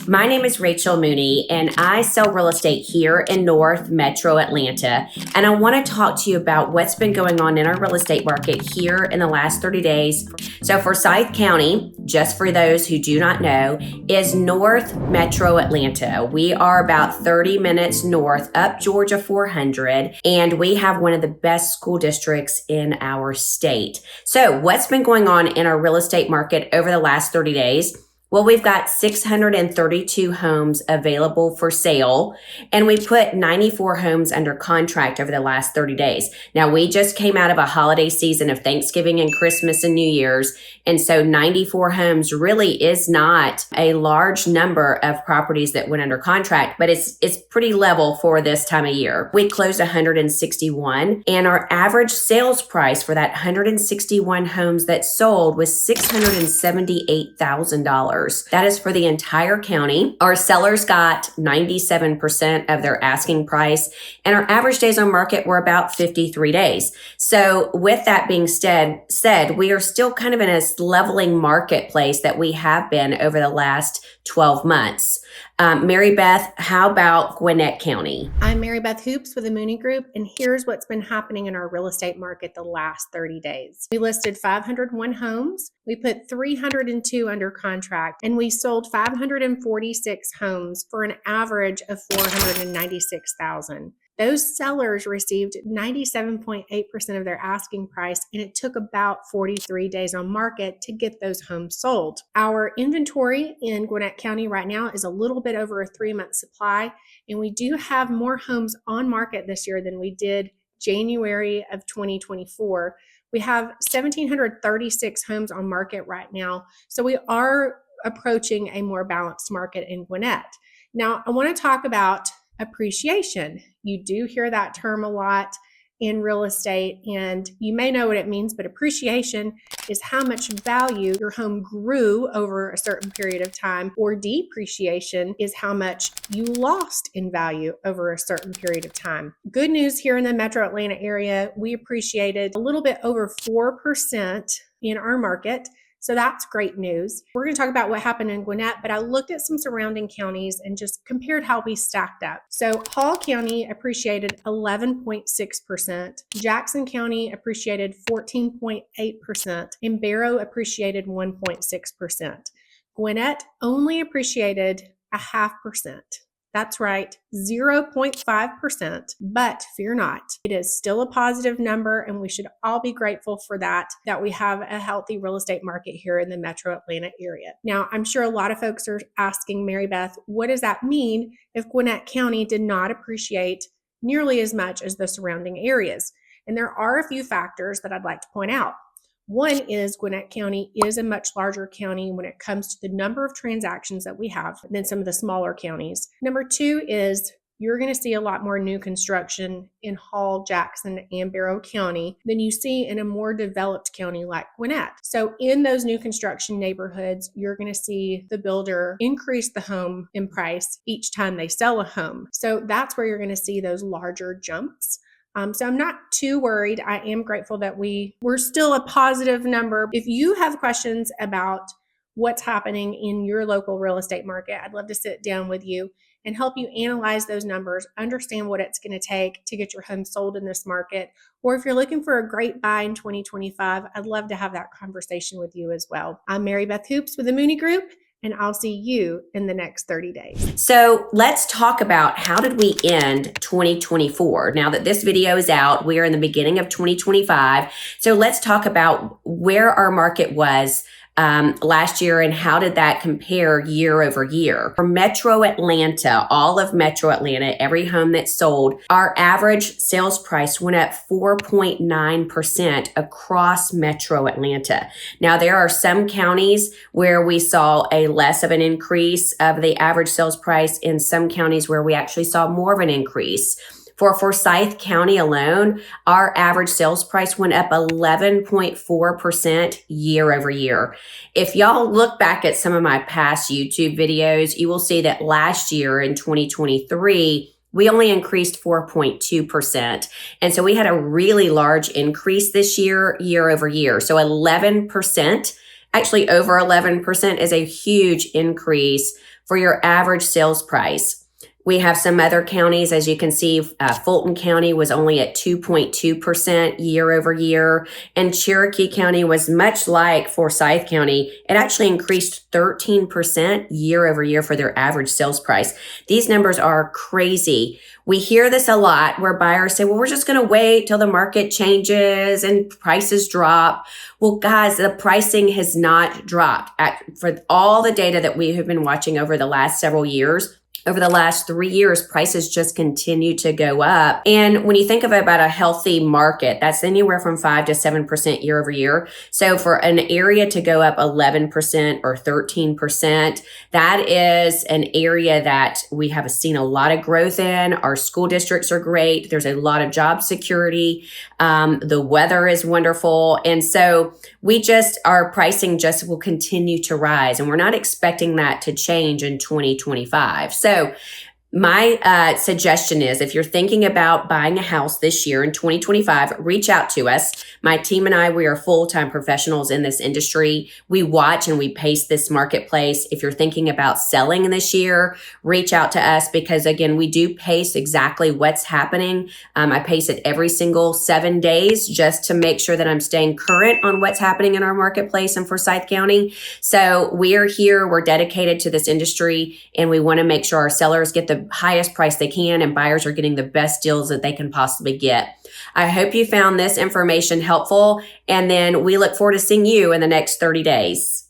My name is Rachel Mooney, and I sell real estate here in North Metro Atlanta. And I want to talk to you about what's been going on in our real estate market here in the last 30 days. So, Forsyth County, just for those who do not know, is North Metro Atlanta. We are about 30 minutes north up Georgia 400, and we have one of the best school districts in our state. So, what's been going on in our real estate market over the last 30 days? Well, we've got 632 homes available for sale, and we put 94 homes under contract over the last 30 days. Now, we just came out of a holiday season of Thanksgiving and Christmas and New Year's, and so 94 homes really is not a large number of properties that went under contract, but it's pretty level for this time of year. We closed 161, and our average sales price for that 161 homes that sold was $678,000. That is for the entire county. Our sellers got 97% of their asking price, and our average days on market were about 53 days. So with that being said, we are still kind of in a leveling marketplace that we have been over the last 12 months. Mary Beth, how about Gwinnett County? I'm Mary Beth Hoops with the Mooney Group, and here's what's been happening in our real estate market the last 30 days. We listed 501 homes, we put 302 under contract, and we sold 546 homes for an average of $496,000. Those sellers received 97.8% of their asking price, and it took about 43 days on market to get those homes sold. Our inventory in Gwinnett County right now is a little bit over a 3-month supply, and we do have more homes on market this year than we did January of 2024. We have 1,736 homes on market right now, so we are approaching a more balanced market in Gwinnett. Now, I want to talk about appreciation. You do hear that term a lot in real estate, and you may know what it means, but appreciation is how much value your home grew over a certain period of time, or depreciation is how much you lost in value over a certain period of time. Good news here in the Metro Atlanta area, we appreciated a little bit over 4% in our market. So that's great news. We're going to talk about what happened in Gwinnett, but I looked at some surrounding counties and just compared how we stacked up. So Hall County appreciated 11.6%, Jackson County appreciated 14.8%, and Barrow appreciated 1.6%. Gwinnett only appreciated 0.5%. That's right, 0.5%, but fear not. It is still a positive number, and we should all be grateful for that we have a healthy real estate market here in the Metro Atlanta area. Now, I'm sure a lot of folks are asking, Mary Beth, what does that mean if Gwinnett County did not appreciate nearly as much as the surrounding areas? And there are a few factors that I'd like to point out. One is Gwinnett County is a much larger county when it comes to the number of transactions that we have than some of the smaller counties. Number two is you're going to see a lot more new construction in Hall, Jackson, and Barrow County than you see in a more developed county like Gwinnett. So in those new construction neighborhoods, you're going to see the builder increase the home in price each time they sell a home. So that's where you're going to see those larger jumps. So I'm not too worried. I am grateful that we're still a positive number. If you have questions about what's happening in your local real estate market, I'd love to sit down with you and help you analyze those numbers, understand what it's going to take to get your home sold in this market. Or if you're looking for a great buy in 2025, I'd love to have that conversation with you as well. I'm Mary Beth Hoops with the Mooney Group, and I'll see you in the next 30 days. So let's talk about how did we end 2024. Now that this video is out, we are in the beginning of 2025. So let's talk about where our market was last year and how did that compare year over year. For Metro Atlanta, all of Metro Atlanta, every home that sold, our average sales price went up 4.9% across Metro Atlanta. Now, there are some counties where we saw a less of an increase of the average sales price, in some counties where we actually saw more of an increase. For Forsyth County alone, our average sales price went up 11.4% year over year. If y'all look back at some of my past YouTube videos, you will see that last year in 2023, we only increased 4.2%. And so we had a really large increase this year, year over year. So 11%, actually over 11% is a huge increase for your average sales price. We have some other counties, as you can see, Fulton County was only at 2.2% year over year, and Cherokee County was much like Forsyth County. It actually increased 13% year over year for their average sales price. These numbers are crazy. We hear this a lot where buyers say, well, we're just going to wait till the market changes and prices drop. Well, guys, the pricing has not dropped. For all the data that we have been watching over the last several years, over the last 3 years, prices just continue to go up. And when you think about a healthy market, that's anywhere from 5 to 7% year over year. So for an area to go up 11% or 13%, that is an area that we have seen a lot of growth in. Our school districts are great. There's a lot of job security. The weather is wonderful. And so our pricing just will continue to rise. And we're not expecting that to change in 2025. So my suggestion is, if you're thinking about buying a house this year in 2025, reach out to us. My team and I, we are full-time professionals in this industry. We watch and we pace this marketplace. If you're thinking about selling this year, reach out to us because, again, we do pace exactly what's happening. I pace it every single 7 days just to make sure that I'm staying current on what's happening in our marketplace in Forsyth County. So we are here. We're dedicated to this industry, and we want to make sure our sellers get the highest price they can and buyers are getting the best deals that they can possibly get. I hope you found this information helpful, and then we look forward to seeing you in the next 30 days.